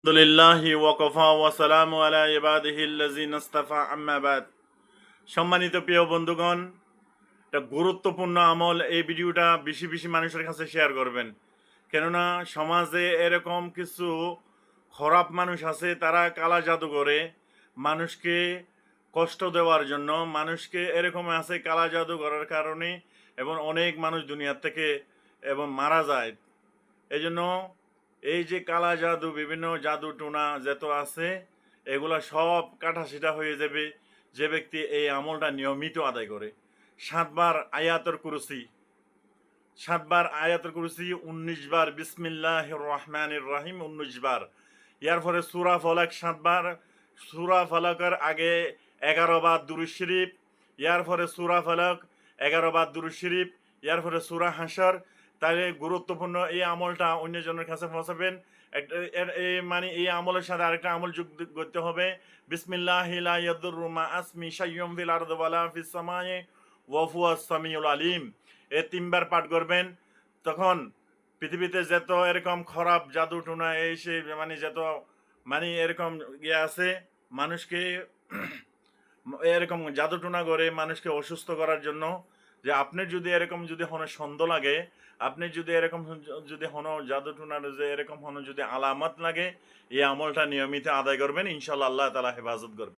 আলহামদুলিল্লাহি ওয়াকফা ওয়া সালামু আলা ইবাদিহিল্লাযিনা ইসতাফা আম্মা বাদ। সম্মানিত প্রিয় বন্ধুগণ, একটা গুরুত্বপূর্ণ আমল, এই ভিডিওটা বেশি বেশি মানুষের কাছে শেয়ার করবেন। কেননা সমাজে এরকম কিছু খারাপ মানুষ আছে, তারা কালা জাদু করে মানুষকে কষ্ট দেওয়ার জন্য। মানুষকে এরকম আছে কালা জাদু করার কারণে, এবং অনেক মানুষ দুনিয়ার থেকে এবং মারা যায়। এই জন্য এই যে কালা জাদু, বিভিন্ন জাদু টোনা যত আছে, এগুলা সব কাটাছিটা হয়ে যাবে যে ব্যক্তি এই আমলটা নিয়মিত আদায় করে। 7 বার আয়াতুল কুরসি, 7 বার আয়াতুল কুরসি, 19 বার বিসমিল্লাহির রহমানির রহিম 19 বার। ইয়ার পরে সূরা ফালাক 7 বার, সূরা ফালাকের আগে 11 বার দুরূদ শরীফ, ইয়ার পরে সূরা ফালাক 11 বার দুরূদ শরীফ, ইয়ার পরে সূরা হাসর। তাহলে গুরুত্বপূর্ণ এই আমলটা অন্যজনের কাছে পৌঁছাবেন। মানে এই আমলের সাথে আরেকটা আমল যোগ করতে হবে। বিসমিল্লাহি লা ইয়াদুররু মা আসমি শাইয়ুন ফিল আরদি ওয়ালা ফিস সামাই ওয়া হুয়াস সামিউল আলিম। 3 বার পাঠ করবেন। তখন পৃথিবীতে যত এরকম খারাপ জাদু টোনা এই সে মানে যত মানে এরকম আছে, মানুষকে এরকম জাদু টোনা করে মানুষকে অসুস্থ করার জন্য, যে আপনার যদি এরকম যদি হনো সন্দেহ লাগে, আপনি যদি এরকম যদি হনো জাদু টোনার যে এরকম হনো যদি আলামত লাগে, এই আমলটা নিয়মিত আদায় করবেন, ইনশাল্লাহ আল্লাহ তাআলা হেফাজত করবেন।